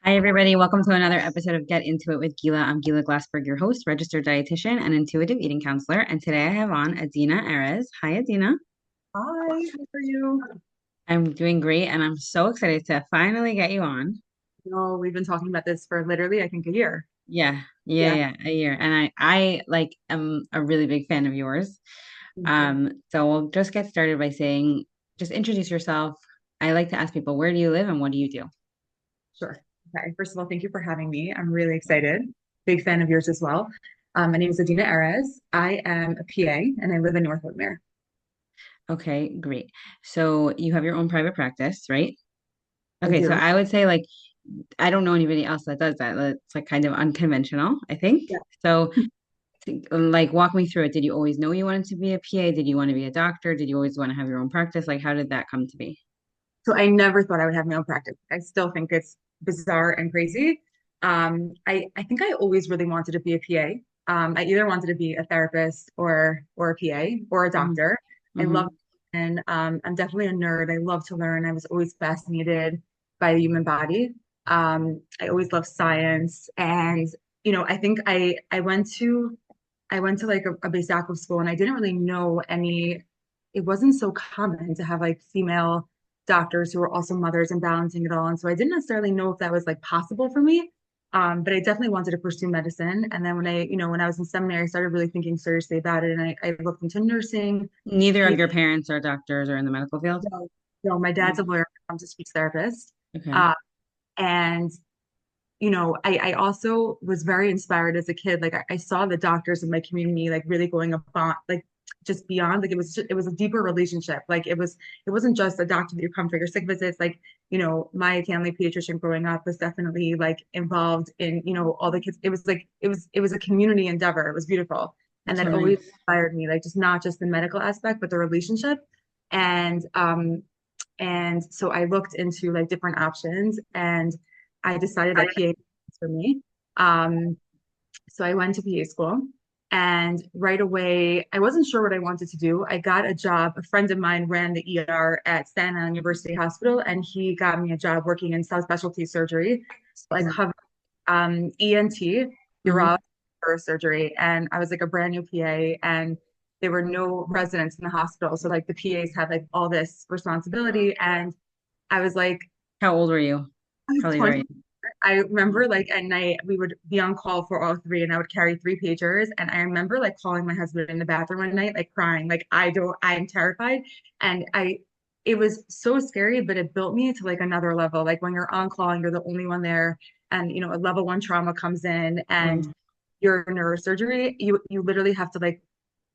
Hi, everybody. Welcome to another episode of Get Into It with Gila. I'm Gila Glassberg, your host, registered dietitian, and intuitive eating counselor. And today I have on Adina Erez. Hi, Adina. Hi, how are you? I'm doing great, and I'm so excited to finally get you on. No, we've been talking about this for literally, I think, a year. Yeah, yeah, Yeah. yeah, a year. And I like am a really big fan of yours. Thank you. So we'll just get started by saying, just introduce yourself. I like to ask people, where do you live and what do you do? Sure. Okay. First of all, thank you for having me. I'm really excited. Big fan of yours as well. My name is Adina Erez. I am a PA and I live in North Woodmere. Okay, great. So you have your own private practice, right? I Okay, so do. I would say like I don't know anybody else that does that. It's like kind of unconventional, I think. Yeah. So, like, walk me through it. Did you always know you wanted to be a PA? Did you want to be a doctor? Did you always want to have your own practice? Like, how did that come to be? So I never thought I would have my own practice. I still think it's bizarre and crazy. I think I always really wanted to be a PA. I either wanted to be a therapist or a PA or a Hmm. doctor. I love Hmm. and I'm definitely a nerd. I love to learn. I was always fascinated by the human body. I always loved science, and I think I went to like a basic school, and I didn't really know any. It wasn't so common to have like female doctors who were also mothers and balancing it all. And so I didn't necessarily know if that was like possible for me. But I definitely wanted to pursue medicine. And then when I was in seminary, I started really thinking seriously about it. And I looked into nursing. Neither of P- your parents are doctors or in the medical field? no, no, my dad's a Mm. lawyer, I'm a speech therapist. Okay. Uh, and I also was very inspired as a kid. Like I saw the doctors in my community like really going above, like just beyond. Like it was a deeper relationship. Like it wasn't just a doctor that you come for your sick visits. Like my family pediatrician growing up was definitely like involved in all the kids. It was like it was a community endeavor. It was beautiful, and That's that so always nice. inspired me. Like just not just the medical aspect, but the relationship. And and so I looked into like different options and I decided that PA was for me. Um, so I went to PA school and right away, I wasn't sure what I wanted to do. I got a job. A friend of mine ran the ER at Staten Island University Hospital and he got me a job working in subspecialty surgery. So I covered ENT, Hmm. urology, surgery, and I was like a brand new PA and there were no residents in the hospital. So like the PAs had like all this responsibility and I was like, How old were you? I was How old are 20. you? I remember like at night we would be on call for all three and I would carry three pagers. And I remember like calling my husband in the bathroom one night, like crying, like I'm terrified. And it was so scary, but it built me to like another level. Like when you're on call and you're the only one there and a level one trauma comes in and Mm. your neurosurgery, you literally have to like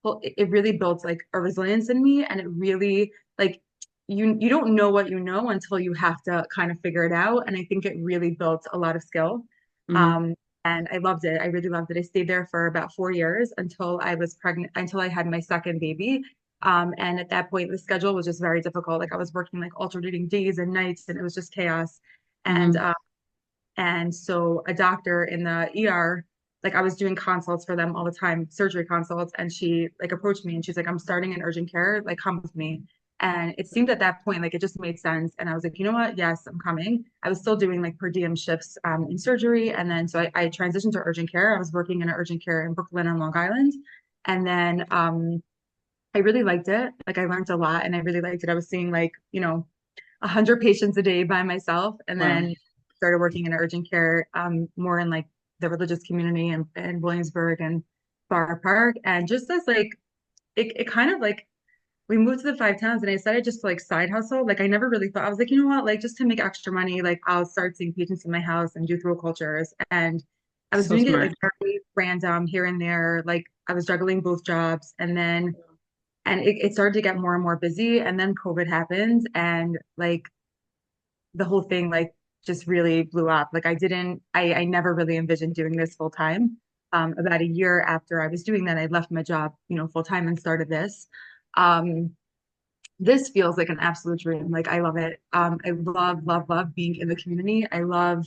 well, it really builds like a resilience in me and it really like you don't know what you know until you have to kind of figure it out. And I think it really built a lot of skill. Hmm. Um, and I loved it. I really loved it. I stayed there for about 4 years until I was pregnant, until I had my second baby. And at that point, the schedule was just very difficult. Like I was working like alternating days and nights, and it was just chaos. And Hmm. um, and so a doctor in the ER, like I was doing consults for them all the time, surgery consults, and she like approached me and she's like, I'm starting in urgent care, like come with me. And it seemed at that point like it just made sense. And I was like, you know what? Yes, I'm coming. I was still doing like per diem shifts in surgery. And then so I transitioned to urgent care. I was working in urgent care in Brooklyn and Long Island. And then I really liked it. Like I learned a lot and I really liked it. I was seeing like, 100 patients a day by myself and Wow. then started working in urgent care more in like the religious community in Williamsburg and Bar Park and just as like it kind of like we moved to the five towns and I decided just to like side hustle like I never really thought I was like you know what like just to make extra money like I'll start seeing patients in my house and do throat cultures and I was So doing it smart. like very random here and there like I was juggling both jobs and it started to get more and more busy and then COVID happened and like the whole thing like just really blew up. Like I never really envisioned doing this full time. About a year after I was doing that, I left my job, full time and started this. Um, this feels like an absolute dream. Like I love it. I love, love, love being in the community. I love,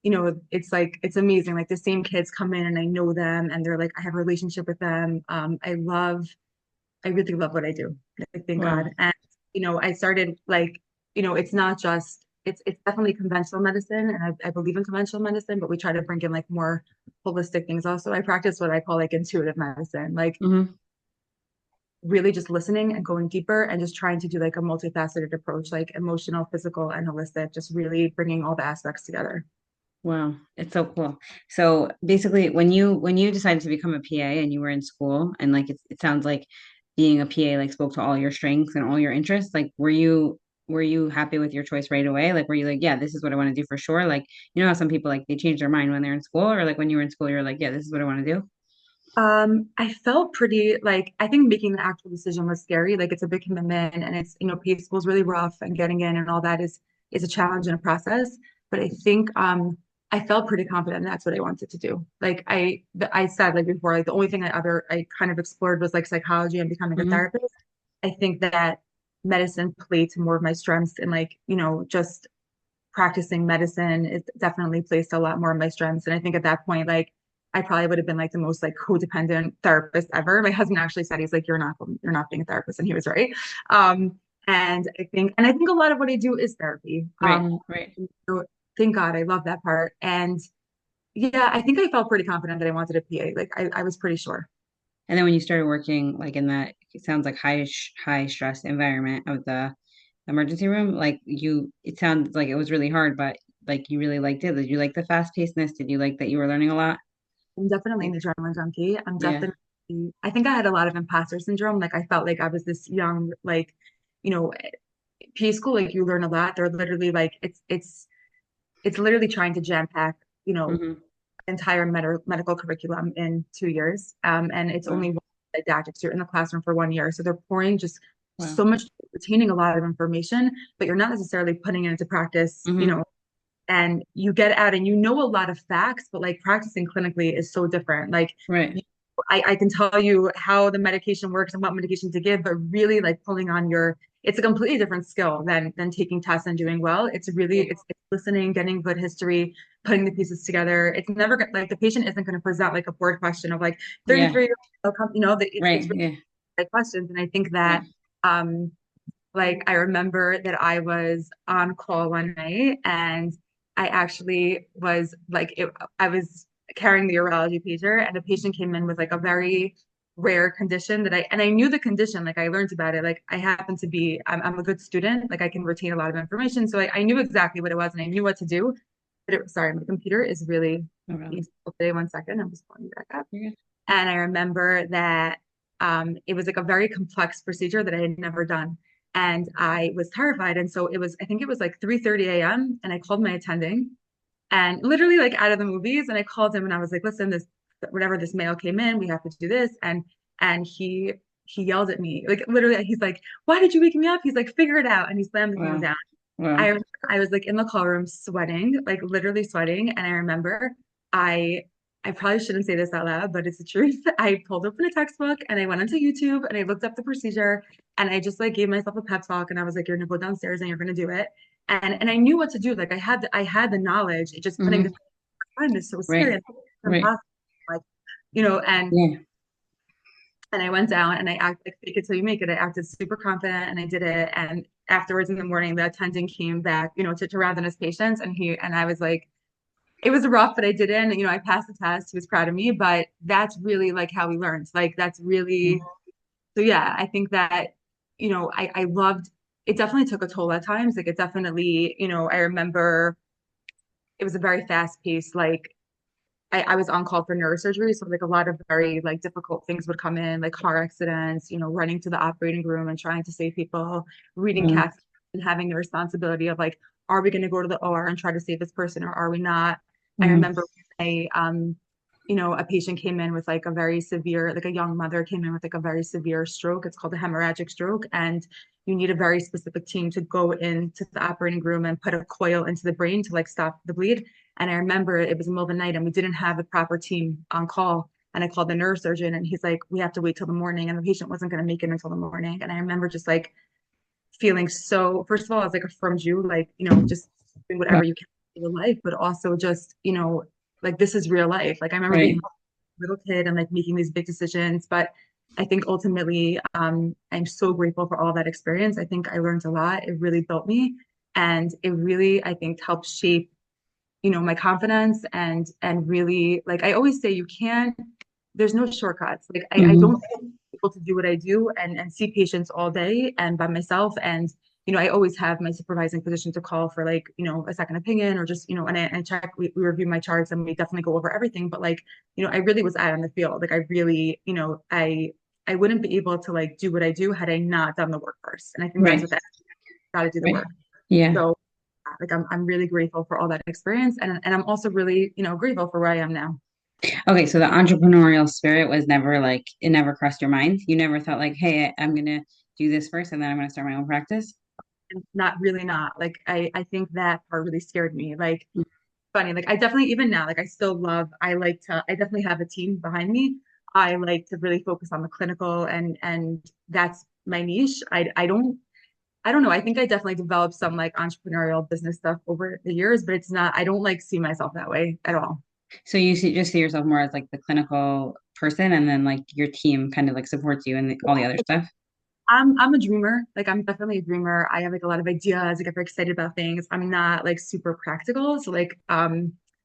it's like it's amazing. Like the same kids come in and I know them and they're like, I have a relationship with them. I really love what I do. Like, thank Wow. God. And I started like, it's not just it's definitely conventional medicine, and I believe in conventional medicine, but we try to bring in like more holistic things also. I practice what I call like intuitive medicine, like Hmm. really just listening and going deeper and just trying to do like a multifaceted approach, like emotional, physical, and holistic, just really bringing all the aspects together. Wow, it's so cool. So basically, when you decided to become a PA and you were in school, and like it sounds like being a PA like spoke to all your strengths and all your interests, like were you happy with your choice right away? Like were you like, yeah, this is what I want to do for sure? Like, you know how some people like they change their mind when they're in school, or like when you were in school, you're like, yeah, this is what I want to do. I felt pretty like I think making the actual decision was scary. Like it's a big commitment and it's, PA school is really rough and getting in and all that is a challenge and a process. But I think I felt pretty confident that's what I wanted to do. Like I said like before, like the only thing I kind of explored was like psychology and becoming a Hmm. therapist. I think that medicine played to more of my strengths and like, just practicing medicine is definitely placed a lot more of my strengths. And I think at that point, like I probably would have been like the most like codependent therapist ever. My husband actually said he's like, you're not being a therapist, and he was right. Um, and I think a lot of what I do is therapy. Right, right. So thank God I love that part. And yeah, I think I felt pretty confident that I wanted a PA. Like I was pretty sure. And then when you started working like in that, it sounds like high stress environment of the emergency room, like it sounds like it was really hard, but like you really liked it. Did you like the fast pacedness? Did you like that you were learning a lot? I'm definitely an Like, adrenaline junkie. yeah. I think I had a lot of imposter syndrome. Like I felt like I was this young, like, you know, PA school, like you learn a lot. They're literally like it's literally trying to jam pack, Hmm. entire medical curriculum in 2 years. And it's Wow. only one didactic. So you're in the classroom for 1 year. So they're pouring just Wow. so much, retaining a lot of information, but you're not necessarily putting it into practice, Hmm. and you get out and you know a lot of facts, but like practicing clinically is so different. Like Right. you, I can tell you how the medication works and what medication to give, but really like pulling on it's a completely different skill than taking tests and doing well. Yeah. It's listening, getting good history, putting the pieces together. It's never like the patient isn't going to present like a board question of like Yeah. 33 it's Right. really Yeah. like questions. And I think Yeah. that um like I remember that I was on call one night and I actually was like I was carrying the urology pager and a patient came in with like a very rare condition that I knew the condition, like I learned about it. Like I happen to be I'm a good student, like I can retain a lot of information. So I knew exactly what it was and I knew what to do. But sorry, my computer is really No problem. useful today. 1 second, I'm just pulling it back up. You're good. And I remember that it was like a very complex procedure that I had never done. And I was terrified. And so I think it was like 3:30 a.m. And I called my attending and literally like out of the movies. And I called him and I was like, listen, whatever this mail came in, we have to do this. And he yelled at me. Like literally, he's like, why did you wake me up? He's like, figure it out. And he slammed the phone Wow. down. I Wow. remember I was like in the call room sweating, like literally sweating. And I remember I I probably shouldn't say this out loud, but it's the truth. I pulled open a textbook and I went onto YouTube and I looked up the procedure and I just like gave myself a pep talk and I was like, you're gonna go downstairs and you're gonna do it. And I knew what to do. Like I had the knowledge. It just putting the Hmm. time is so scary. Right. It's Right. impossible. Like, you know, and Yeah. and I went down and I acted like fake it till you make it. I acted super confident and I did it. And afterwards in the morning, the attendant came back, to round on his patients. And I was like, it was rough, but I did it. And, I passed the test. He was proud of me. But that's really like how we learned. Like that's really so yeah, I think that, I loved it definitely took a toll at times. Like it definitely, I remember it was a very fast paced, like I was on call for neurosurgery, so like a lot of very like difficult things would come in, like car accidents, running to the operating room and trying to save people, reading Mm. cats and having the responsibility of like, are we going to go to the OR and try to save this person or are we not? I Mm. remember a patient came in with like a very severe, like a young mother came in with like a very severe stroke. It's called a hemorrhagic stroke, and you need a very specific team to go into the operating room and put a coil into the brain to like stop the bleed. And I remember it was the middle of the night and we didn't have a proper team on call. And I called the neurosurgeon and he's like, we have to wait till the morning. And the patient wasn't going to make it until the morning. And I remember just like feeling so, first of all, I was like affirmed you, like, just doing Wow. whatever you can in your life, but also just, like this is real life. Like I remember being Right. a little kid and like making these big decisions. But I think ultimately, I'm so grateful for all that experience. I think I learned a lot. It really built me. And it really, I think, helped shape, my confidence and really, like I always say, you can't, there's no shortcuts. Like I Hmm. don't think able to do what I do and see patients all day and by myself. And, I always have my supervising physician to call for like, a second opinion or just, and I check, we review my charts and we definitely go over everything. But like, I really was out on the field. Like I really, I wouldn't be able to like do what I do had I not done the work first. And I think that's Right. what that got to do the Right. work. Yeah. So like I'm really grateful for all that experience and I'm also really, grateful for where I am now. Okay, so the entrepreneurial spirit was never like it never crossed your mind. You never thought like, hey, I'm gonna do this first and then I'm gonna start my own practice. And not really not. Like I think that part really scared me. Like funny. Like I definitely even now, like I still love, I definitely have a team behind me. I like to really focus on the clinical and that's my niche. I don't know. I think I definitely developed some like entrepreneurial business stuff over the years, but it's not, I don't like see myself that way at all. So you just see yourself more as like the clinical person, and then like your team kind of like supports you and all the other stuff. I'm a dreamer. Like I'm definitely a dreamer. I have like a lot of ideas. I get very excited about things. I'm not like super practical. So like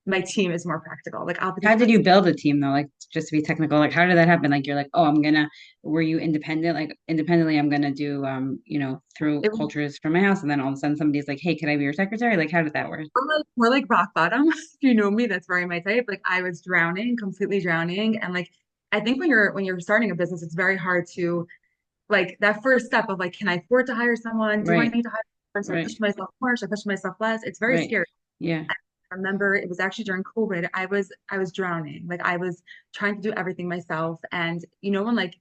my team is more practical. Like I'll How just did put you build a team though? Like just to be technical, like how did that happen? Like you're like, oh, were you independent? Like independently, I'm gonna do through it was cultures from my house, and then all of a sudden somebody's like, hey, can I be your secretary? Like how did that work? more like rock bottom. If you know me, that's very my type. Like I was drowning, completely drowning. And like I think when you're starting a business, it's very hard to like that first step of like, can I afford to hire someone? Do I Right, need to hire someone? Should I right, push myself more? Should I push myself less? It's very right. scary. Yeah. I remember it was actually during COVID. I was drowning. Like I was trying to do everything myself. And when like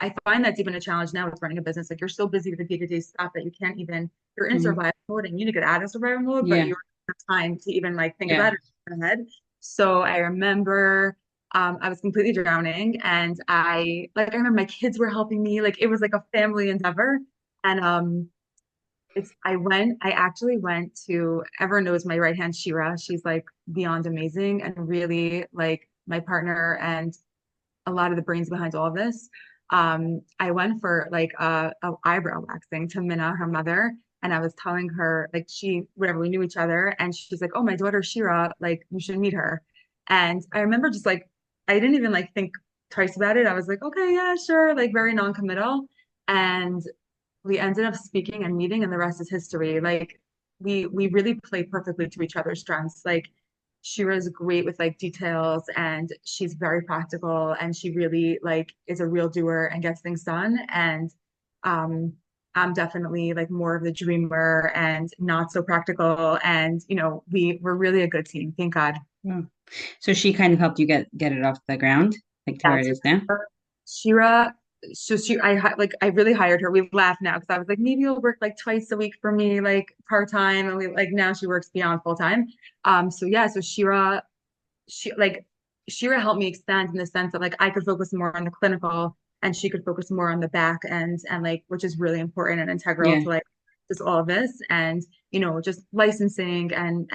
I find that's even a challenge now with running a business. Like you're so busy with the day-to-day stuff that you can't even you're in Mhm. survival mode and you need to get out of survival mode, but Yeah. you don't have time to even like think Yeah. about it in your head. So I remember I was completely drowning and I remember my kids were helping me. Like it was like a family endeavor. And I actually went to, everyone knows my right hand, Shira. She's like beyond amazing and really like my partner and a lot of the brains behind all of this. I went for like a eyebrow waxing to Minna, her mother, and I was telling her like whatever, we knew each other, and she's like, "Oh, my daughter Shira, like you should meet her." And I remember just like I didn't even like think twice about it. I was like, "Okay, yeah, sure," like very non-committal. And we ended up speaking and meeting, and the rest is history. Like we really play perfectly to each other's strengths. Like Shira's great with like details and she's very practical and she really like is a real doer and gets things done. And um I'm definitely like more of the dreamer and not so practical. And we're really a good team, thank God. Wow. So she kind of helped you get it off the ground, like to where Yeah, it so is now. Shira, like I really hired her. We laugh now because I was like, maybe you'll work like twice a week for me, like part time, and we like now she works beyond full time. So yeah, so Shira helped me expand in the sense that like I could focus more on the clinical and she could focus more on the back end and like which is really important and integral Yeah. to like just all of this and just licensing and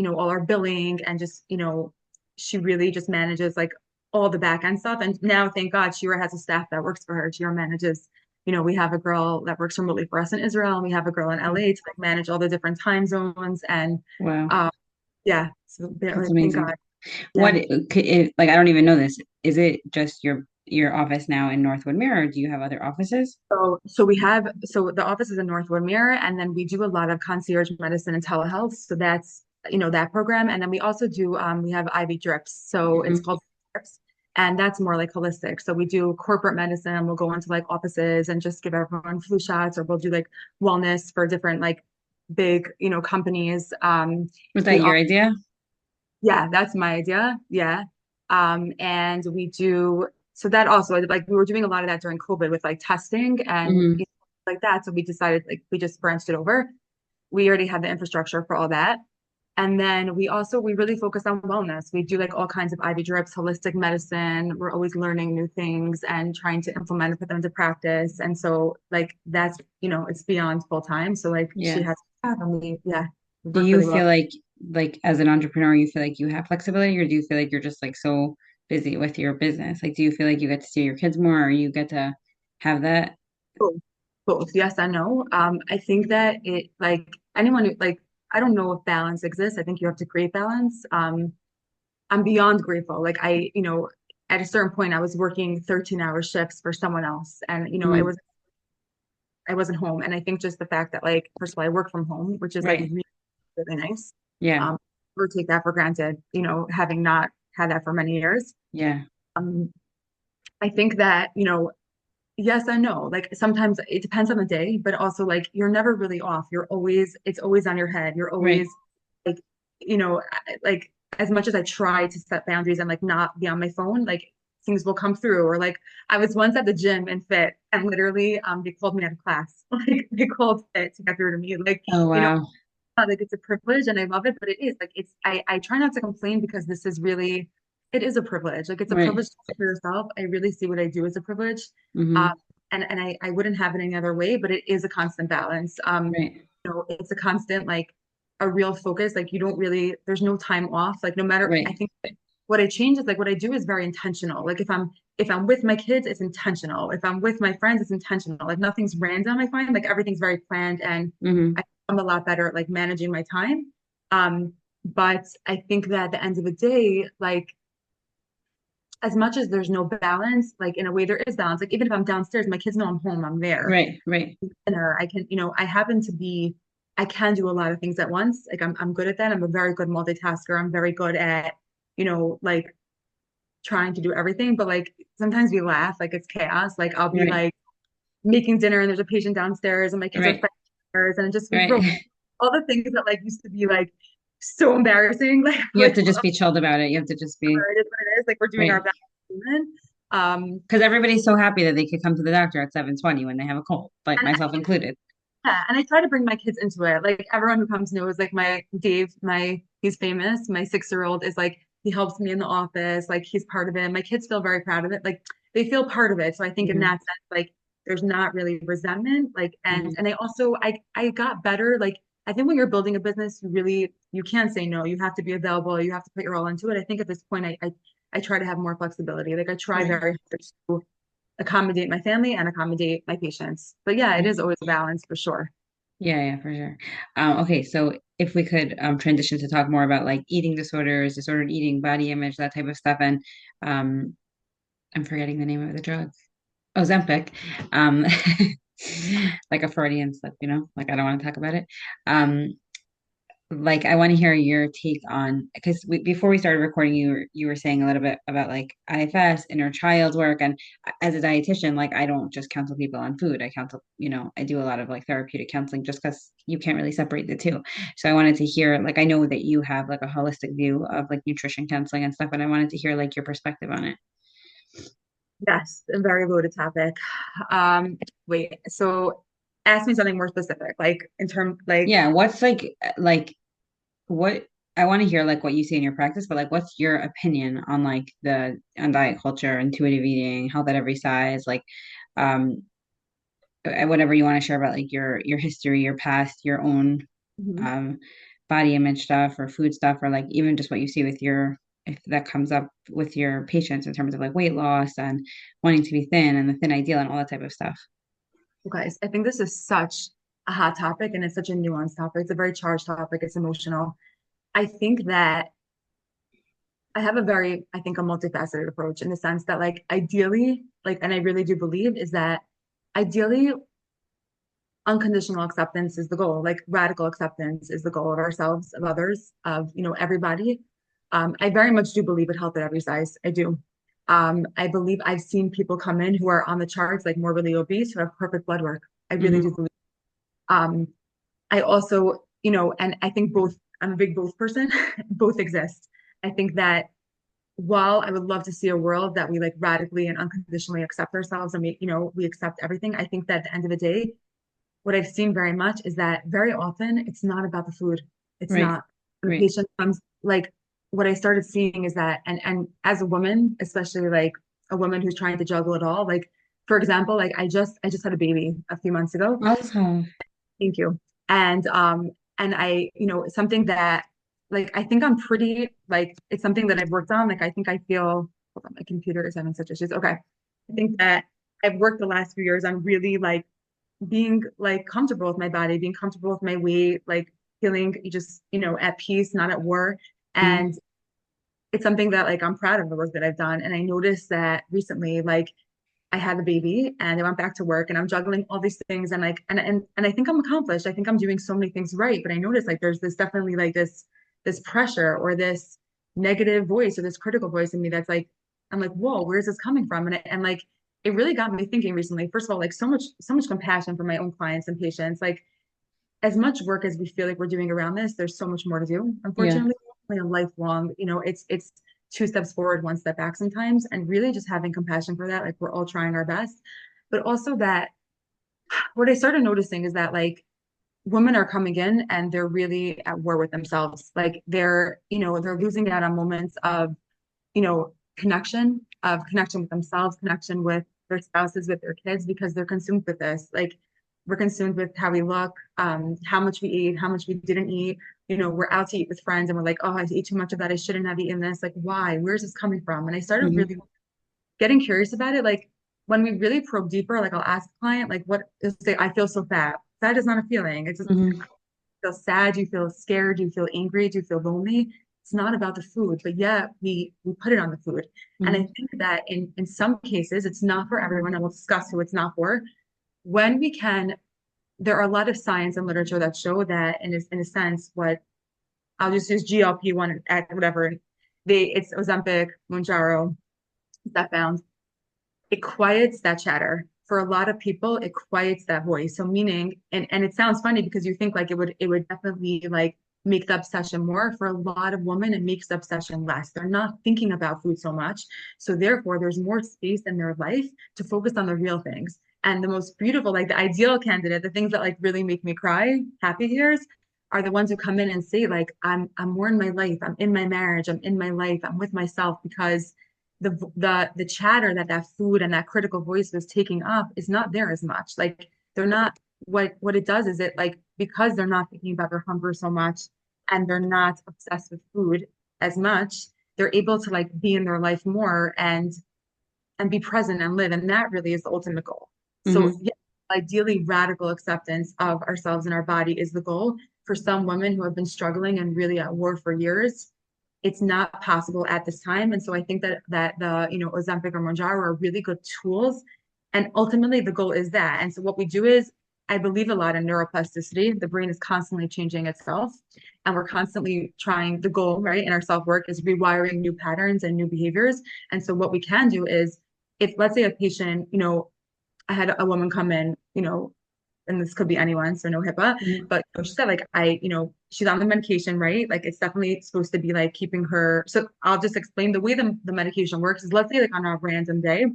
all our billing and just she really just manages like all the back end stuff and now thank God Shira has a staff that works for her. Shira manages we have a girl that works remotely for us in Israel and we have a girl in LA to like manage all the different time zones and Wow. um yeah so That's thank amazing. God. What Yeah. like I don't even know this. Is it just your office now in Northwood Mirror, or do you have other offices? So the office is in North Woodmere, and then we do a lot of concierge medicine and telehealth. So that's that program, and then we also do we have IV drips. So it's Mhm. called drips, and that's more like holistic. So we do corporate medicine. We'll go into like offices and just give everyone flu shots, or we'll do like wellness for different like big companies. Was We that your idea? Yeah, that's my idea. Yeah. And we do so that also like we were doing a lot of that during COVID with like testing and Hmm. like that. So we decided like we just branched it over. We already had the infrastructure for all that. And then we really focus on wellness. We do like all kinds of IV drips, holistic medicine. We're always learning new things and trying to implement and put them into practice. And so like that's, it's beyond full time. So like she Yeah. has and we Do work you really well. feel like as an entrepreneur, you feel like you have flexibility, or do you feel like you're just like so busy with your business? Like, do you feel like you get to see your kids more, or you get to have that? Both, both, yes and no. I think that it like anyone who like, I don't know if balance exists. I think you have to create balance. I'm beyond grateful. Like at a certain point I was working 13-hour shifts for someone else and Mhm. I wasn't home. And I think just the fact that like, first of all, I work from home, which is like Right. really, really nice. Yeah. Never take that for granted, having not had that for many years. Yeah. Um, I think that, yes and no. Like sometimes it depends on the day, but also like you're never really off. It's always on your head. You're Right. always like, like as much as I try to set boundaries and like not be on my phone, like things will come through. Or like I was once at the gym and fit and literally they called me out of class. Like they called fit to get through to me. Like, Oh, wow. like it's a privilege and I love it, but it is like I try not to complain because this is really it is a privilege. Like it's a Right. privilege for yourself. I really see what I do as a privilege. Um, Hmm. and I wouldn't have it any other way, but it is a constant balance. Right. It's a constant like a real focus. Like you don't really there's no time off. Like no matter I Right. think what I change is like what I do is very intentional. Like if I'm with my kids, it's intentional. If I'm with my friends, it's intentional. Like nothing's random, I find. Like everything's very planned and Hmm. I'm a lot better at like managing my time. But I think that at the end of the day, like as much as there's no balance, like in a way there is balance. Like even if I'm downstairs, my kids know I'm home, I'm there. Right. Right. Dinner, I can, I happen to be, I can do a lot of things at once. Like I'm good at that. I'm a very good multitasker. I'm very good at, like trying to do everything. But like sometimes we laugh, like it's chaos. Like I'll be Right. like making dinner and there's a patient downstairs and my kids are Right. fighting and it just we Right. broke all the things that like used to be like so embarrassing. Like You have like to just be chilled about it. You have to just be it is what it is. Like we're doing our right. best as human. Um, Because everybody's so happy that they could come to the doctor at 7:20 when they have a cold, like and myself included. yeah, and I try to bring my kids into it. Like everyone who comes knows, like my Dave, he's famous. My 6-year-old is like he helps me in the office. Like he's part of it. My kids feel very proud of it. Like they feel part of it. So I think in Hmm. that sense, like there's not really resentment. Like Hmm. and I also I got better. Like I think when you're building a business, you can't say no. You have to be available. You have to put your all into it. I think at this point, I try to have more flexibility. Like I try Right. very hard to accommodate my family and accommodate my patients. But yeah, it Right. is always a balance for sure. Yeah, yeah, for sure. Okay, so if we could transition to talk more about like eating disorders, disordered eating, body image, that type of stuff, and um, I'm forgetting the name of the drug. Ozempic, um, like a Freudian slip, like I don't want to talk about it. Um, like I want to hear your take on because before we started recording, you were saying a little bit about like IFS, inner child work, and as a dietitian, like I don't just counsel people on food. I counsel, I do a lot of like therapeutic counseling just because you can't really separate the two. So I wanted to hear, like, I know that you have like a holistic view of like nutrition counseling and stuff, and I wanted to hear like your perspective on it. Yes, a very loaded topic. Wait, so ask me something more specific, like in term, like, Yeah, what's like what I want to hear like what you see in your practice, but like what's your opinion on like the on diet culture, intuitive eating, health at every size, like um whatever you want to share about like your history, your past, your own mhm. um body image stuff or food stuff, or like even just what you see with your if that comes up with your patients in terms of like weight loss and wanting to be thin and the thin ideal and all that type of stuff. Okay, I think this is such a hot topic and it's such a nuanced topic. It's a very charged topic. It's emotional. I think that I have I think a multifaceted approach in the sense that like ideally, like, and I really do believe is that ideally unconditional acceptance is the goal, like radical acceptance is the goal of ourselves, of others, of, everybody. I very much do believe in health at every size. I do. I believe I've seen people come in who are on the charts, like morbidly obese, who have perfect blood work. I really do Hmm. believe. Um, I also, and I think I'm a big both person, both exist. I think that while I would love to see a world that we like radically and unconditionally accept ourselves and we accept everything, I think that at the end of the day, what I've seen very much is that very often it's not about the food. It's Right. not. When a Right. patient comes, like what I started seeing is that, and as a woman, especially like a woman who's trying to juggle it all, like for example, like I just had a baby a few months ago. Also, Thank you. And I, something that like I think I'm pretty like it's something that I've worked on. Like I think I feel hold on, my computer is having such issues. Okay. I think that I've worked the last few years on really like being like comfortable with my body, being comfortable with my weight, like feeling just, at peace, not at war. Mm-hmm. And it's something that like I'm proud of the work that I've done. And I noticed that recently, like I had a baby and I went back to work and I'm juggling all these things and like and I think I'm accomplished. I think I'm doing so many things right. But I noticed like there's this definitely like this pressure or this negative voice or this critical voice in me that's like, I'm like, whoa, where's this coming from? And like it really got me thinking recently, first of all, like so much compassion for my own clients and patients. Like as much work as we feel like we're doing around this, there's so much more to do. Yeah. Unfortunately, like a lifelong, it's two steps forward, one step back sometimes, and really just having compassion for that. Like we're all trying our best, but also that what I started noticing is that like women are coming in and they're really at war with themselves. Like they're losing out on moments of connection with themselves, connection with their spouses, with their kids, because they're consumed with this. Like we're consumed with how we look, how much we ate, how much we didn't eat. We're out to eat with friends and we're like, oh, I ate too much of that. I shouldn't have eaten this. Like, why? Where's this coming from? And I started Mm-hmm. really getting curious about it. Like when we really probe deeper, like I'll ask the client, like, what is say, I feel so fat. Fat is not a feeling. It's just Mm-hmm. feel sad, do you feel scared, do you feel angry, do you feel lonely? It's not about the food, but yet we put it on the food. And I Mm-hmm. think that in some cases it's not for everyone, and we'll discuss who it's not for. When we can, there are a lot of science and literature that show that in a sense, what I'll just use GLP-1 at whatever it's Ozempic, Mounjaro, that found it quiets that chatter. For a lot of people, it quiets that voice. So meaning, and it sounds funny because you think like it would definitely like make the obsession more. For a lot of women, it makes the obsession less. They're not thinking about food so much. So therefore, there's more space in their life to focus on the real things. And the most beautiful, like the ideal candidate, the things that like really make me cry, happy tears, are the ones who come in and say, like, I'm more in my life, I'm in my marriage, I'm in my life, I'm with myself because the chatter that food and that critical voice was taking up is not there as much. Like they're not what it does is it like because they're not thinking about their hunger so much and they're not obsessed with food as much, they're able to like be in their life more and be present and live. And that really is the ultimate goal. So Mm-hmm. yeah, ideally radical acceptance of ourselves and our body is the goal. For some women who have been struggling and really at war for years, it's not possible at this time. And so I think that the, Ozempic or Mounjaro are really good tools. And ultimately the goal is that. And so what we do is I believe a lot in neuroplasticity. The brain is constantly changing itself. And we're constantly trying the goal, right, in our self-work is rewiring new patterns and new behaviors. And so what we can do is if let's say a patient, I had a woman come in, and this could be anyone, so no HIPAA, Mm-hmm. but she said like she's on the medication, right? Like it's definitely supposed to be like keeping her. So I'll just explain the way the medication works is let's say like on a random day,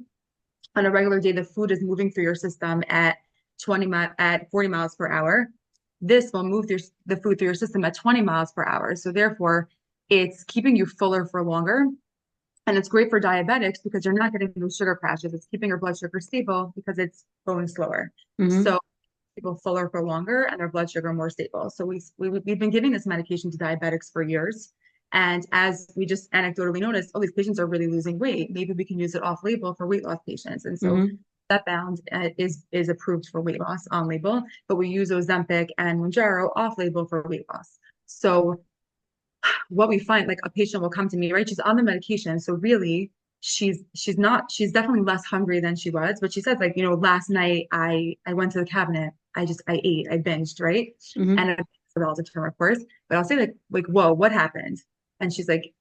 on a regular day, the food is moving through your system at 40 miles per hour. This will move through the food through your system at 20 miles per hour. So therefore, it's keeping you fuller for longer. And it's great for diabetics because you're not getting those sugar crashes. It's keeping your blood sugar stable because it's going slower. Mm-hmm. So people fuller for longer and their blood sugar more stable. So we've been giving this medication to diabetics for years. And as we just anecdotally noticed, oh, these patients are really losing weight. Maybe we can use it off label for weight loss patients. And so Mm-hmm. that bound is approved for weight loss on label, but we use Ozempic and Mounjaro off label for weight loss. So what we find, like a patient will come to me, right? She's on the medication. So really she's definitely less hungry than she was, but she says like, last night I went to the cabinet. I ate, I binged, right? Mm-hmm. And it's a relative term, of course, but I'll say like, whoa, what happened? And she's like,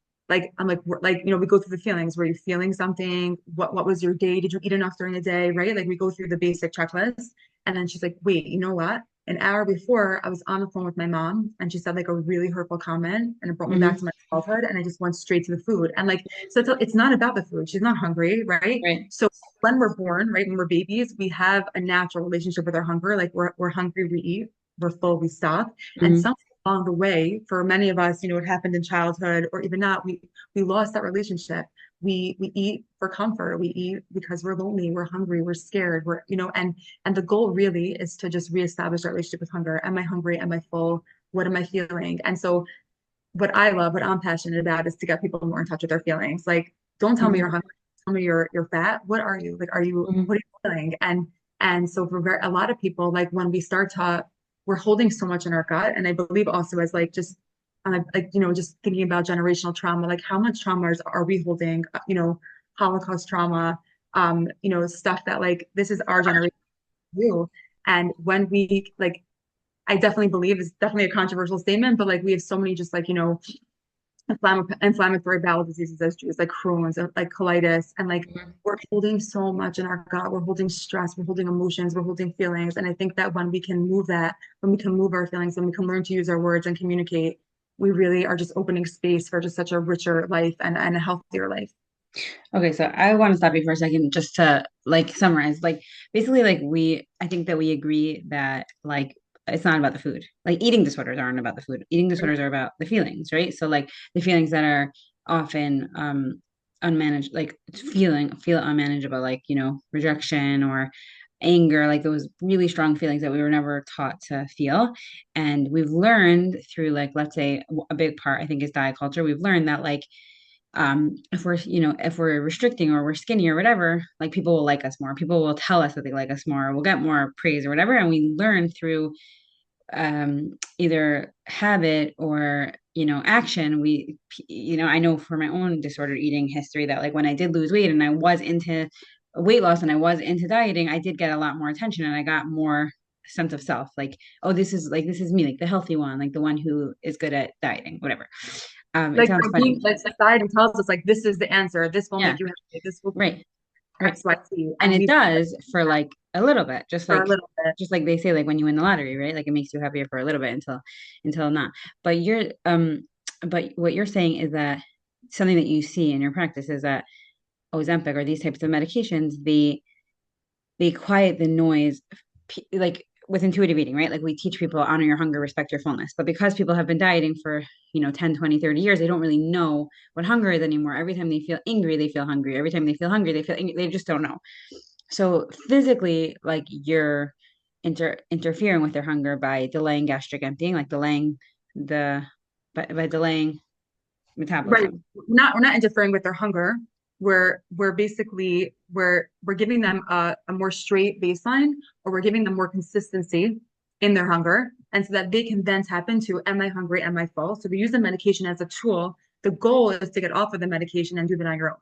I'm like, we go through the feelings. Were you feeling something? What was your day? Did you eat enough during the day? Right? Like we go through the basic checklist. And then she's like, wait, you know what? An hour before, I was on the phone with my mom and she said like a really hurtful comment and it brought me back Mm-hmm. to my childhood and I just went straight to the food. And like, so it's not about the food. She's not hungry, right? Right. So when we're born, right, when we're babies, we have a natural relationship with our hunger. Like we're hungry, we eat, we're full, we stop. And Mm-hmm. something along the way, for many of us, it happened in childhood or even not, we lost that relationship. We eat for comfort. We eat because we're lonely, we're hungry, we're scared, and the goal really is to just reestablish our relationship with hunger. Am I hungry? Am I full? What am I feeling? And so what I love, what I'm passionate about is to get people more in touch with their feelings. Like, don't tell me you're Mm-hmm. hungry. Tell me you're fat. What are you? Like, Mm-hmm. what are you feeling? And so for a lot of people, like when we start to, we're holding so much in our gut. And I believe also as like just just thinking about generational trauma, like how much trauma are we holding, Holocaust trauma, stuff that like this is our generation too. And when we like, I definitely believe it's definitely a controversial statement, but like we have so many just like, inflammatory bowel diseases as Jews, like Crohn's, like colitis, and like Mhm. we're holding so much in our gut. We're holding stress, we're holding emotions, we're holding feelings. And I think that when we can move that, when we can move our feelings, when we can learn to use our words and communicate, we really are just opening space for just such a richer life and a healthier life. Okay, so I want to stop you for a second just to like summarize. Like basically like I think that we agree that like it's not about the food. Like eating disorders aren't about the food. Eating disorders are about the feelings, right? So like the feelings that are often unmanaged, like feel unmanageable, like, rejection or anger, like those really strong feelings that we were never taught to feel. And we've learned through like, let's say a big part, I think, is diet culture. We've learned that like if we're restricting or we're skinny or whatever, like people will like us more, people will tell us that they like us more, we'll get more praise or whatever, and we learn through either habit or action. I know for my own disordered eating history that like when I did lose weight and I was into weight loss and I was into dieting, I did get a lot more attention and I got more sense of self, like, oh, this is me, like the healthy one, like the one who is good at dieting, whatever. It Like sounds we're being funny. like society tells us like this is the answer. This will Yeah. make you happy. This will Right. Right. X, Y, Z. And And it we does for like a little bit, just for a like little bit. they say, like when you win the lottery, right? Like it makes you happier for a little bit until not. But what you're saying is that something that you see in your practice is that Ozempic or these types of medications, they quiet the noise, like with intuitive eating, right? Like we teach people honor your hunger, respect your fullness. But because people have been dieting for, 10, 20, 30 years, they don't really know what hunger is anymore. Every time they feel angry, they feel hungry. Every time they feel hungry, they feel angry. They just don't know. So physically, like you're interfering with their hunger by delaying gastric emptying, like the by delaying Right. metabolism. We're not interfering with their hunger. We're basically we're giving them a more straight baseline, or we're giving them more consistency in their hunger. And so that they can then tap into, am I hungry? Am I full? So we use the medication as a tool. The goal is to get off of the medication and do it on your own.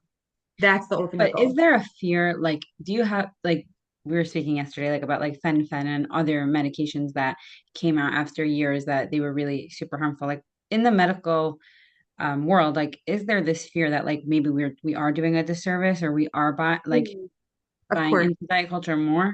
That's the ultimate But is goal. there a fear, like, do you have, like, we were speaking yesterday, like, about, like, fen and other medications that came out after years that they were really super harmful. Like, in the medical world, like, is there this fear that, like, maybe we are doing a disservice or we are Of buying course. into diet culture more?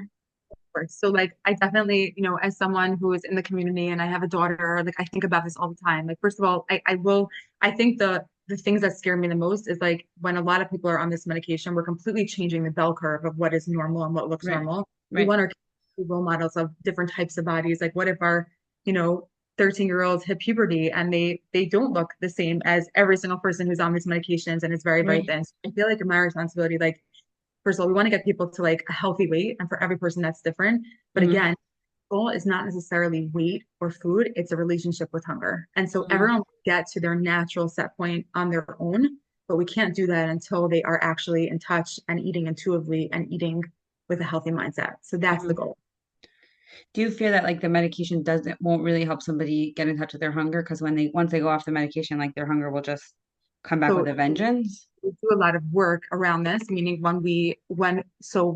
Course. So like I definitely, as someone who is in the community and I have a daughter, like I think about this all the time. Like first of all, I think the things that scare me the most is like when a lot of people are on this medication, we're completely changing the bell curve of what is normal and what looks Right, normal. We right. want our kids to be role models of different types of bodies. Like what if our, 13-year-olds hit puberty and they don't look the same as every single person who's on these medications and it's very, very Right. thin. So I feel like my responsibility, like first of all, we want to get people to like a healthy weight, and for every person that's different. But Hmm. again, goal is not necessarily weight or food, it's a relationship with hunger. And so Hmm. everyone will get to their natural set point on their own, but we can't do that until they are actually in touch and eating intuitively and eating with a healthy mindset. So that's the Hmm. goal. Do you fear that like the medication won't really help somebody get in touch with their hunger? Because once they go off the medication, like their hunger will just come back So with a vengeance? we do a lot of work around this, meaning we learn, so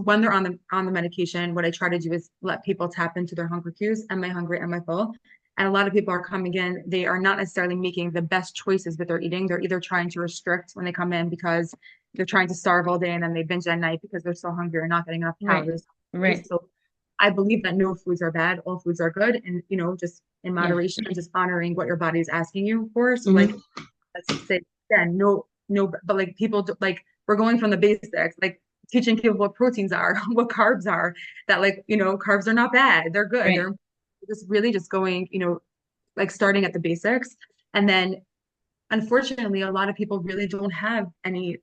when they're on the medication, what I try to do is let people tap into their hunger cues. Am I hungry? Am I full? And a lot of people are coming in, they are not necessarily making the best choices with their eating. They're either trying to restrict when they come in because they're trying to starve all day and then they binge at night because they're so hungry and not getting enough Right. calories. Right. So I believe that no foods are bad, all foods are good, and just in Yeah. moderation and just honoring what your body is asking you for. So like Hmm. let's say again, no, but like people do, like we're going from the basics, like teaching people what proteins are, what carbs are, that like, carbs are not bad. They're good. Right. They're just really just going, like starting at the basics. And then unfortunately, a lot of people really don't have any,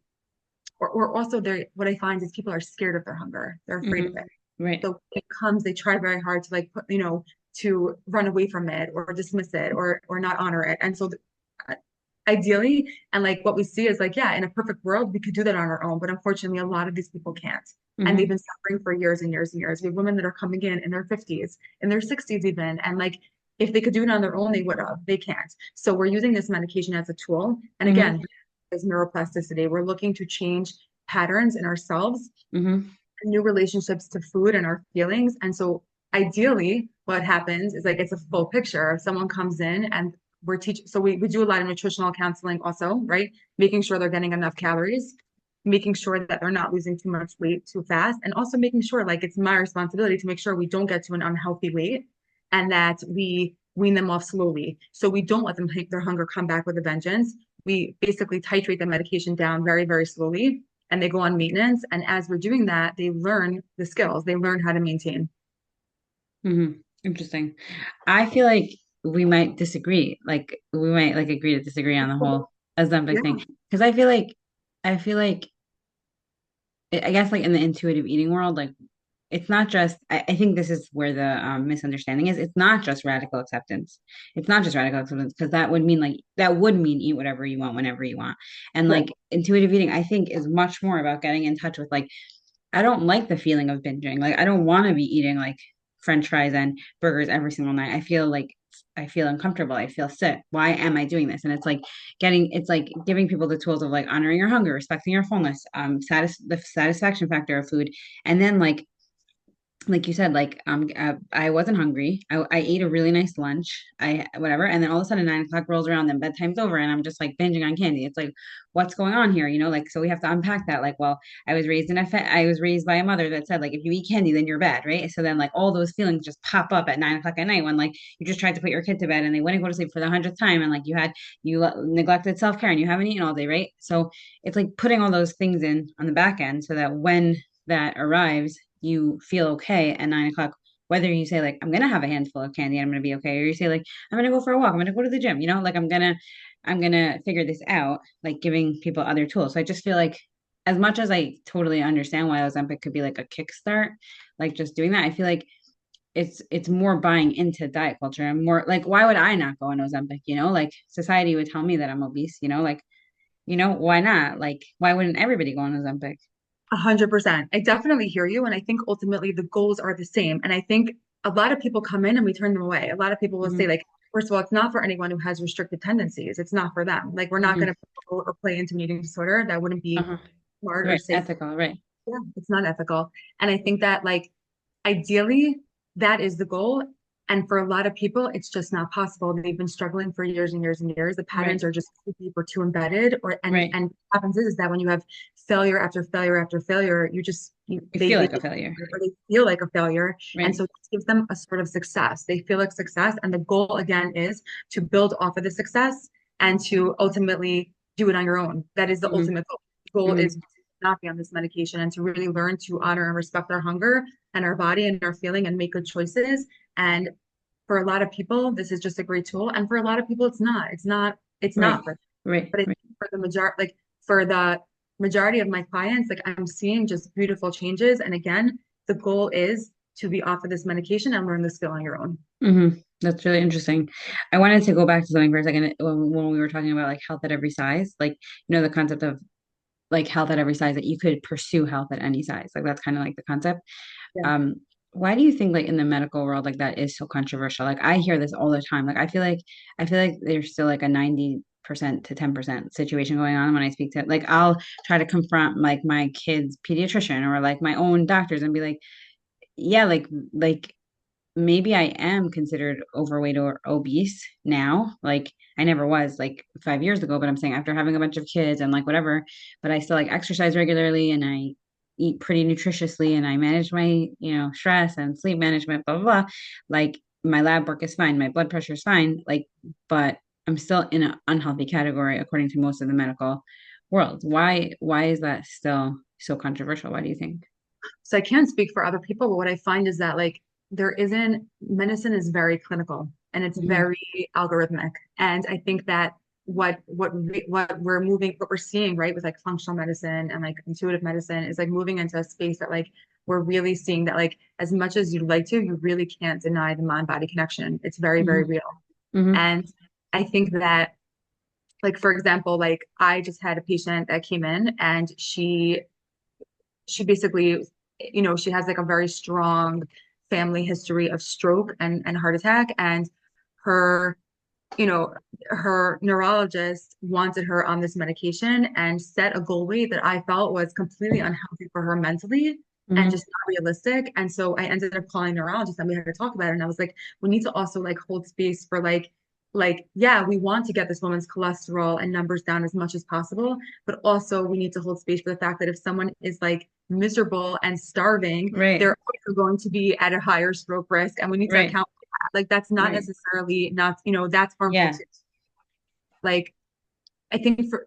or also they what I find is people are scared of their hunger. They're afraid of Hmm. it. Right. So when it comes, they try very hard to like put, to run away from it or dismiss it or not honor it. And so ideally, and like what we see is like, yeah, in a perfect world, we could do that on our own. But unfortunately, a lot of these people can't. And they've Hmm. been suffering for years and years and years. We have women that are coming in their 50s, in their 60s even. And like if they could do it on their own, they would have. They can't. So we're using this medication as a tool. And Hmm. again, is neuroplasticity. We're looking to change patterns in ourselves, Hmm. new relationships to food and our feelings. And so ideally, what happens is like it's a full picture. If someone comes in and we're teaching, so we do a lot of nutritional counseling also, right? Making sure they're getting enough calories, making sure that they're not losing too much weight too fast, and also making sure like it's my responsibility to make sure we don't get to an unhealthy weight and that we wean them off slowly. So we don't let them their hunger come back with a vengeance. We basically titrate the medication down very, very slowly and they go on maintenance. And as we're doing that, they learn the skills, they learn how to maintain. Hmm. Interesting. I feel like we might disagree. Like we might like agree to disagree on the whole Ozempic Yeah, thing. Because I feel like I guess like in the intuitive eating world, like it's not just I think this is where the misunderstanding is. It's not just radical acceptance. It's not just radical acceptance because that would mean eat whatever you want whenever you want. And right. like intuitive eating, I think is much more about getting in touch with like I don't like the feeling of binging. Like I don't want to be eating like French fries and burgers every single night. I feel uncomfortable. I feel sick. Why am I doing this? And it's like giving people the tools of like honoring your hunger, respecting your fullness, the satisfaction factor of food, and then like you said, I wasn't hungry. I ate a really nice lunch. I whatever, and then all of a sudden 9 o'clock rolls around, then bedtime's over, and I'm just like binging on candy. It's like, what's going on here? You know, like so we have to unpack that. Like, well, I was raised by a mother that said like if you eat candy, then you're bad, right? So then like all those feelings just pop up at 9 o'clock at night when like you just tried to put your kid to bed and they wouldn't go to sleep for the hundredth time, and like neglected self care and you haven't eaten all day, right? So it's like putting all those things in on the back end so that when that arrives you feel okay at 9 o'clock, whether you say like I'm gonna have a handful of candy and I'm gonna be okay, or you say like I'm gonna go for a walk, I'm gonna go to the gym, you know, like I'm gonna figure this out, like giving people other tools. So I just feel like as much as I totally understand why Ozempic could be like a kickstart, like just doing that, I feel like it's more buying into diet culture and more like why would I not go on Ozempic? You know, like society would tell me that I'm obese, you know, like why not? Like why wouldn't everybody go on Ozempic? 100%. I definitely hear you. And I think ultimately the goals are the same. And I think a lot of people come in and we turn them away. A lot of people will say, Hmm. like, first of all, it's not for anyone who has restricted tendencies. It's not for them. Like, we're not Hmm. going to or play into an eating disorder. That wouldn't be Uh-huh. smart or Right, safe. ethical, right. Yeah, it's not ethical. And I think that like ideally that is the goal. And for a lot of people, it's just not possible. They've been struggling for years and years and years. The patterns Right, are just too deep or too embedded. Or right. and what happens is that when you have failure after failure after failure, You feel like a failure. or they feel like a failure. And Right. so it gives them a sort of success. They feel like success. And the goal again is to build off of the success and to ultimately do it on your own. That is the Hmm. ultimate goal. The goal is Hmm. to not be on this medication and to really learn to honor and respect our hunger and our body and our feeling and make good choices. And for a lot of people, this is just a great tool. And for a lot of people, it's not. It's Right. not for them. Right. But I Right. think for the majority of my clients, like I'm seeing just beautiful changes. And again, the goal is to be off of this medication and learn the skill on your own. Hmm. That's really interesting. I wanted to go back to something for a second when we were talking about like health at every size, like the concept of like health at every size that you could pursue health at any size. Like that's kind of like the concept. Yeah. Um, why do you think like in the medical world like that is so controversial? Like I hear this all the time. Like I feel like there's still like a 90% to 10% situation going on when I speak to like I'll try to confront like my kid's pediatrician or like my own doctors and be like, yeah, like maybe I am considered overweight or obese now. Like I never was like 5 years ago, but I'm saying after having a bunch of kids and like whatever, but I still like exercise regularly and I eat pretty nutritiously and I manage my, stress and sleep management, blah, blah, blah. Like my lab work is fine, my blood pressure is fine. Like, but I'm still in an unhealthy category according to most of the medical world. Why is that still so controversial? Why do you think? So I can't speak for other people, but what I find is that like there isn't medicine is very clinical and it's Hmm. very algorithmic. And I think that what we're seeing right with like functional medicine and like intuitive medicine is like moving into a space that like we're really seeing that like as much as you'd like to, you really can't deny the mind body connection. It's very, very Hmm. real. Hmm. And I think that like for example, like I just had a patient that came in and she basically, she has like a very strong family history of stroke and heart attack. And her, you know, her neurologist wanted her on this medication and set a goal weight that I felt was completely unhealthy for her mentally and Hmm. just not realistic. And so I ended up calling neurologist and we had to talk about it. And I was like, we need to also like hold space for yeah, we want to get this woman's cholesterol and numbers down as much as possible, but also we need to hold space for the fact that if someone is like miserable and starving, Right, they're also going to be at a higher stroke risk, and we need to right, account for that. Like that's not right. necessarily not, that's harmful Yeah, too. Like I think for,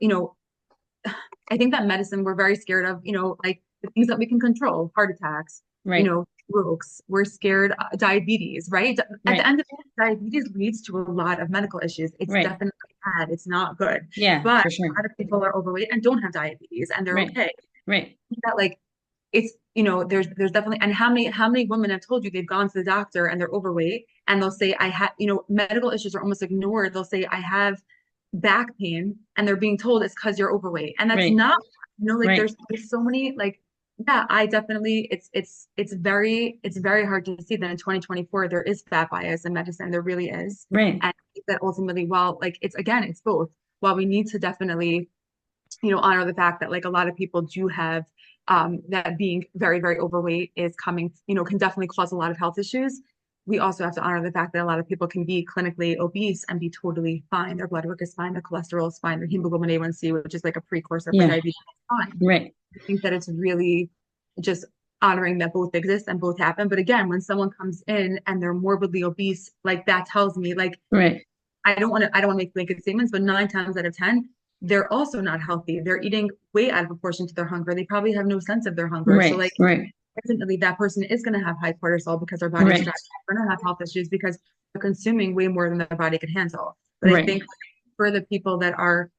I think that medicine we're very scared of, like the things that we can control, heart attacks, right, strokes. We're scared, diabetes, right? At the right, end of it, diabetes leads to a lot of medical issues. It's right. definitely bad. It's not good. Yeah, But for sure. a lot of people are overweight and don't have diabetes and they're Right, okay. right, That like it's, there's definitely, and how many women have told you they've gone to the doctor and they're overweight and they'll say I have, medical issues are almost ignored. They'll say I have back pain and they're being told it's because you're overweight. And that's right, not, like right, there's so many like, yeah, I definitely, it's very hard to see that in 2024 there is fat bias in medicine. There really is. right, And I think that ultimately, while like it's again, it's both. While we need to definitely, honor the fact that like a lot of people do have, that being very, very overweight is coming, can definitely cause a lot of health issues. We also have to honor the fact that a lot of people can be clinically obese and be totally fine. Their blood work is fine, their cholesterol is fine, their hemoglobin A1C, which is like a precursor for yeah, diabetes, is fine. right, I think that it's really just honoring that both exist and both happen. But again, when someone comes in and they're morbidly obese, like that tells me like right, I don't want to make blanket statements, but 9 times out of 10, they're also not healthy. They're eating way out of proportion to their hunger. They probably have no sense of their hunger. So right, like right, ultimately that person is going to have high cortisol because their body's right, stressed. They're going to have health issues because they're consuming way more than their body can handle. But I right, think for the people that are,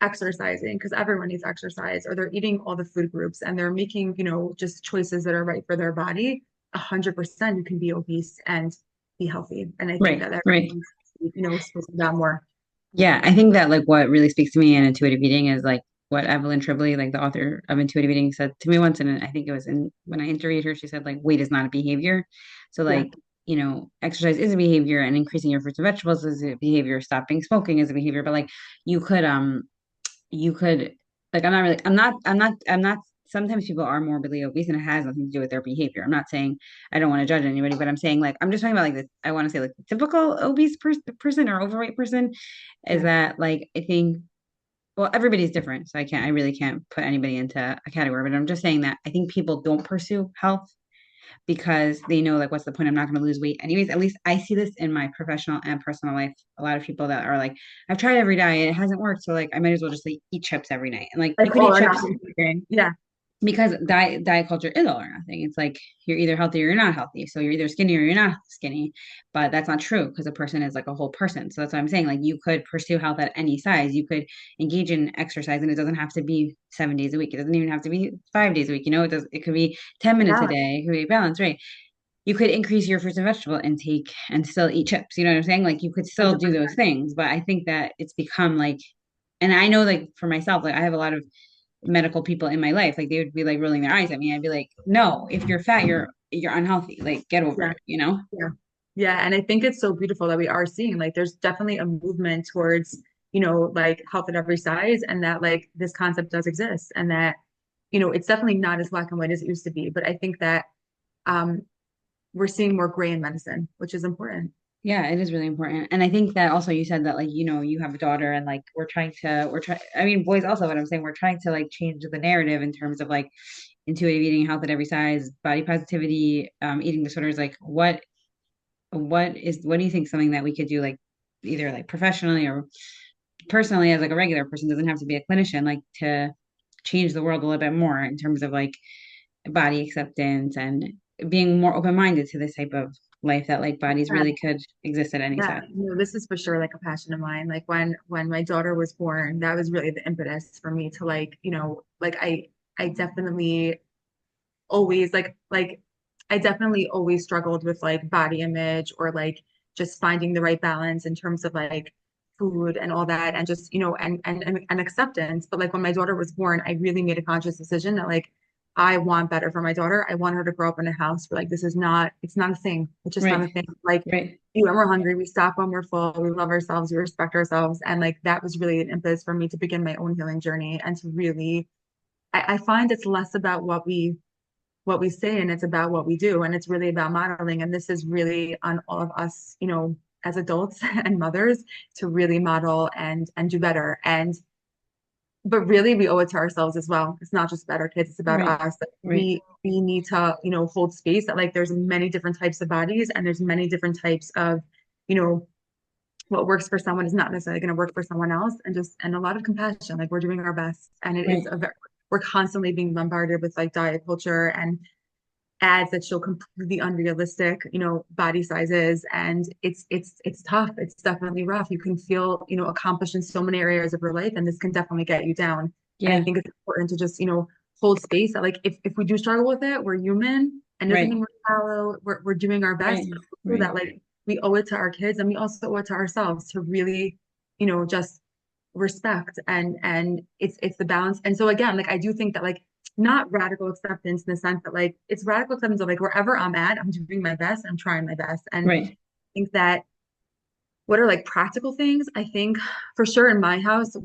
exercising, because everyone needs exercise, or they're eating all the food groups and they're making, just choices that are right for their body, 100% you can be obese and be healthy. And I think right, that right. everyone's, supposed to do that more. Yeah, I think that like what really speaks to me in intuitive eating is like what Evelyn Tribbley, like the author of intuitive eating, said to me once, and I think it was in when I interviewed her, she said like weight is not a behavior. So Yeah. like, exercise is a behavior and increasing your fruits and vegetables is a behavior, stopping smoking is a behavior, but like you could like I'm not sometimes people are morbidly obese and it has nothing to do with their behavior. I'm not saying I don't want to judge anybody, but I'm saying like I'm just talking about like this. I want to say like the typical obese person or overweight person is Yeah. that like I think well everybody's different, so I really can't put anybody into a category, but I'm just saying that I think people don't pursue health because they know like what's the point? I'm not going to lose weight anyways. At least I see this in my professional and personal life. A lot of people that are like, I've tried every diet, it hasn't worked, so like I might as well just like eat chips every night. And like you Like could all eat or chips nothing thinking. Yeah. because diet culture is all or nothing. It's like you're either healthy or you're not healthy. So you're either skinny or you're not skinny. But that's not true because a person is like a whole person. So that's what I'm saying. Like you could pursue health at any size. You could engage in exercise and it doesn't have to be 7 days a week. It doesn't even have to be 5 days a week. It could be 10 minutes a Yeah. day. It could be balanced, right? You could increase your fruits and vegetable intake and still eat chips. You know what I'm saying? Like you could still do those 100%. things, but I think that it's become like, and I know like for myself, like I have a lot of medical people in my life, like they would be like rolling their eyes at me. I'd be like, no, if you're fat, you're unhealthy. Like get over Yeah. it. Yeah. Yeah. And I think it's so beautiful that we are seeing like there's definitely a movement towards, like health at every size, and that like this concept does exist, and that, it's definitely not as black and white as it used to be. But I think that um we're seeing more gray in medicine, which is important. Yeah, it is really important. And I think that also you said that like, you have a daughter and like we're trying I mean boys also, but I'm saying we're trying to like change the narrative in terms of like intuitive eating, health at every size, body positivity, eating disorders, like what do you think something that we could do like either like professionally or personally as like a regular person doesn't have to be a clinician like to change the world a little bit more in terms of like body acceptance and being more open-minded to this type of life that like bodies Yeah. really could exist at any Yeah, size. this is for sure like a passion of mine. Like when my daughter was born, that was really the impetus for me to like, like I definitely always like I definitely always struggled with like body image or like just finding the right balance in terms of like food and all that, and just, and acceptance. But like when my daughter was born, I really made a conscious decision that like I want better for my daughter. I want her to grow up in a house where like this is not, it's not a thing. It's just not Right. a thing. Like Right. eat when we're hungry, we stop when we're full, we love ourselves, we respect ourselves. And like that was really an impetus for me to begin my own healing journey and to really, I find it's less about what we say and it's about what we do. And it's really about modeling. And this is really on all of us, as adults and mothers to really model and do better. And but really we owe it to ourselves as well. It's not just about our kids, it's about Right. us. Like, Right. we need to, hold space that like there's many different types of bodies and there's many different types of, you know, what works for someone is not necessarily going to work for someone else, and a lot of compassion. Like we're doing our best, and it is Right. we're constantly being bombarded with like diet culture and ads that show completely unrealistic, body sizes, and it's tough. It's definitely rough. You can feel, accomplished in so many areas of your life, and this can definitely get you down. And I Yeah. think it's important to just, hold space that like if we do struggle with it, we're human, and doesn't Right. mean we're shallow. We're doing our best, Right. but also Right. that like we owe it to our kids and we also owe it to ourselves to really, just respect and it's the balance. And so again, like I do think that like not radical acceptance in the sense that like it's radical acceptance of like wherever I'm at, I'm doing my best, I'm trying my best. And I Right. think that what are like practical things? I think for sure in my house, I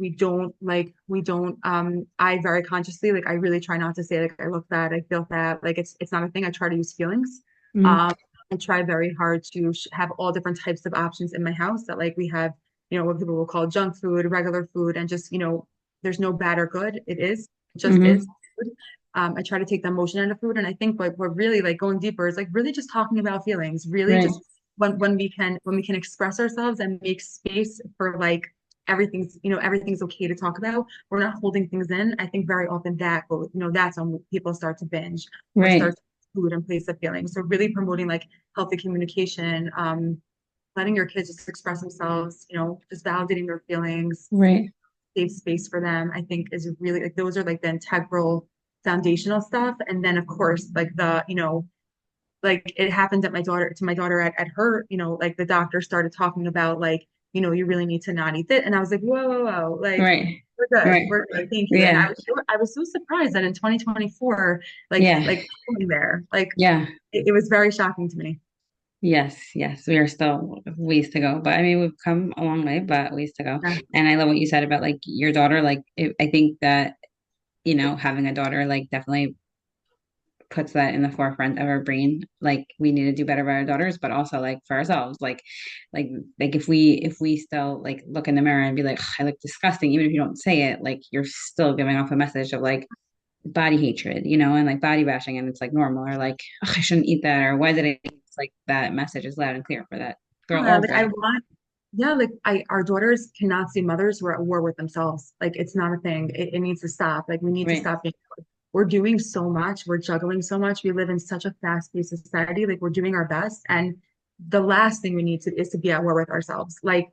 very consciously, like I really try not to say like I look fat, I feel fat. Like it's not a thing. I try to use feelings. Hmm. Um, I try very hard to have all different types of options in my house that like we have, what people will call junk food, regular food, and just, there's no bad or good. It just is Hmm. food. I try to take the emotion out of food. And I think like we're really like going deeper is like really just talking about feelings, really Right. just when we can express ourselves and make space for like everything's okay to talk about. We're not holding things in. I think very often that's when people start to binge or Right. start to food in place of feelings. So really promoting like healthy communication, letting your kids just express themselves, just validating their feelings, Right. safe space for them, I think is really like those are like the integral foundational stuff. And then of course like like it happened to my daughter at her, like the doctor started talking about like, you really need to not eat it. And I was like, whoa, whoa, whoa, like Right. we're good. Right. We're good. Thank you. And Yeah. I was so surprised that in 2024, Yeah. like going there, like Yeah. it was very shocking to me. Yes. Yes. We are still ways to go, but I mean, we've come a long way, but ways to go. Yeah. And I love what you said about like your daughter. Like, I think that, having a daughter, like, definitely puts that in the forefront of our brain. Like we need to do better by our daughters, but also like for ourselves. Like like if we still like look in the mirror and be like, I look disgusting, even if you don't say it, like you're still giving off a message of like body hatred, and like body bashing, and it's like normal, or like, "Ugh, I shouldn't eat that, or why did I eat?" It's like that message is loud and clear for that girl Yeah, or like I boy. want, yeah, like our daughters cannot see mothers who are at war with themselves. Like it's not a thing. It needs to stop. Like we need to Right. stop being, we're doing so much, we're juggling so much. We live in such a fast-paced society. Like we're doing our best. And the last thing we need to is to be at war with ourselves. Like,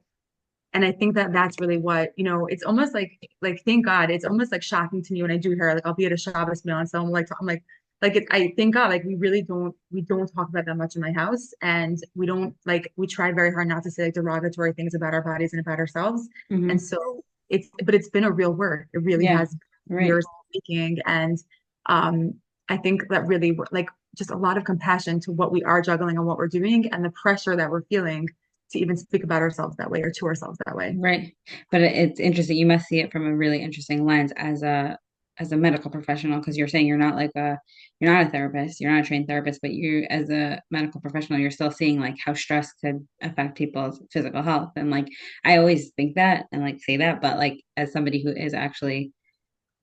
and I think that that's really what, it's almost like thank God, it's almost like shocking to me when I do hear like I'll be at a Shabbos meal and so I'm like I thank God like we don't talk about that much in my house, and we don't like we try very hard not to say like derogatory things about our bodies and about ourselves. And Hmm. so it's been a real work. It really Yeah. has been Right. years making, and um I think that really like just a lot of compassion to what we are juggling and what we're doing and the pressure that we're feeling to even speak about ourselves that way or to ourselves that way. Right. But it's interesting. You must see it from a really interesting lens as a medical professional, because you're saying you're not a therapist, you're not a trained therapist, but you as a medical professional, you're still seeing like how stress could affect people's physical health. And like I always think that and like say that, but like as somebody who is actually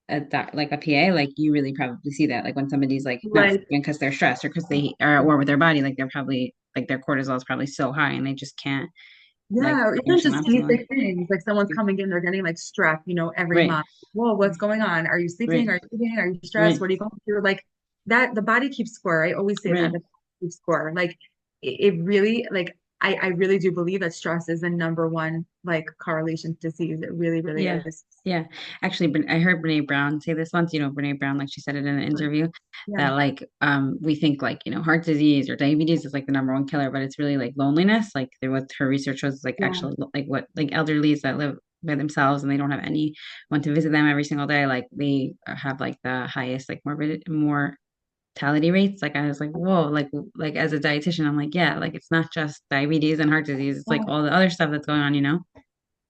like a PA, like you really probably see that. Like when somebody's like not Like, sleeping because they're stressed or because they are at war with their body, like they're probably like their cortisol is probably so high and they just can't like yeah, or even function just optimally. basic things like someone's coming in, they're getting like strep, every Right. month. Whoa, what's going on? Are you sleeping? Right. Are you eating? Are you stressed? Right. What are you going through? Like that, the body keeps score. I always say that Right. the body keeps score. Like it really like I really do believe that stress is the number one like correlation to disease. It really, really Yeah. is. Yeah. Actually, I heard Brene Brown say this once, Brene Brown, like she said it in an interview Yeah. that like we think like, heart disease or diabetes is like the number one killer, but it's really like loneliness. Like what her research shows is like Yeah. actually like what like elderlies that live by themselves and they don't have anyone to visit them every single day, like they have like the highest like mortality rates. Like I was like, whoa, like as a dietitian, I'm like, yeah, like it's not just diabetes and heart disease, it's like Yeah. all the other stuff that's going on.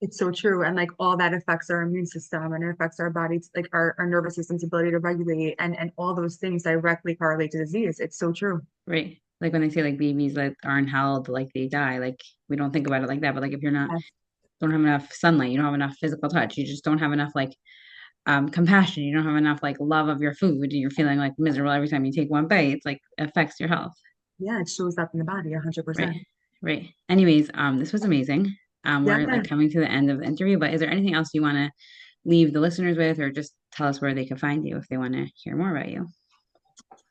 It's so true. And like all that affects our immune system and it affects our bodies, like our nervous system's ability to regulate and all those things directly correlate to disease. It's so true. Right. Like when they say like babies that aren't held, like they die, like we don't think about it like that. But like if you're not, Yes. don't have enough sunlight, you don't have enough physical touch, you just don't have enough like compassion, you don't have enough like love of your food, and you're feeling like miserable every time you take one bite, it's like affects your health. Yeah, it shows up in the body Right. 100%. Right. Anyways, this was amazing. We're Yeah. like coming to the end of the interview, but is there anything else you want to leave the listeners with, or just tell us where they can find you if they want to hear more about you?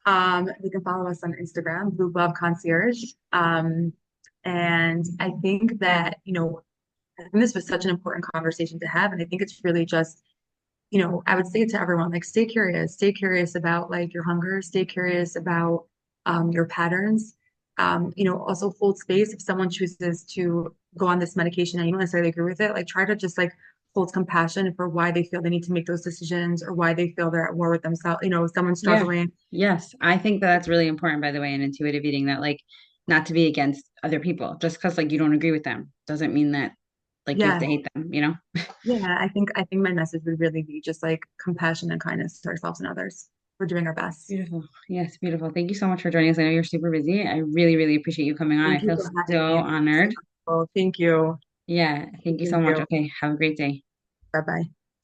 You can follow us on Instagram, Blue Glove Concierge. And I think that, I think this was such an important conversation to have. And I think it's really just, I would say to everyone, like, stay curious about like your hunger, stay curious about your patterns. Also hold space if someone chooses to go on this medication and you don't necessarily agree with it, like try to just like hold compassion for why they feel they need to make those decisions or why they feel they're at war with themselves. If someone's Yeah. struggling. Yes. I think that that's really important, by the way, in intuitive eating, that like not to be against other people. Just because like you don't agree with them doesn't mean that like you have Yeah, to hate them? yeah. I think my message would really be just like compassion and kindness to ourselves and others. We're doing our best. Beautiful. Yes, beautiful. Thank you so much for joining us. I know you're super busy. I really, really appreciate you coming on. I Thank you feel for having so me. honored. Oh, thank you. Yeah. Thank you so Thank much. you. Okay. Have a great day. Bye bye.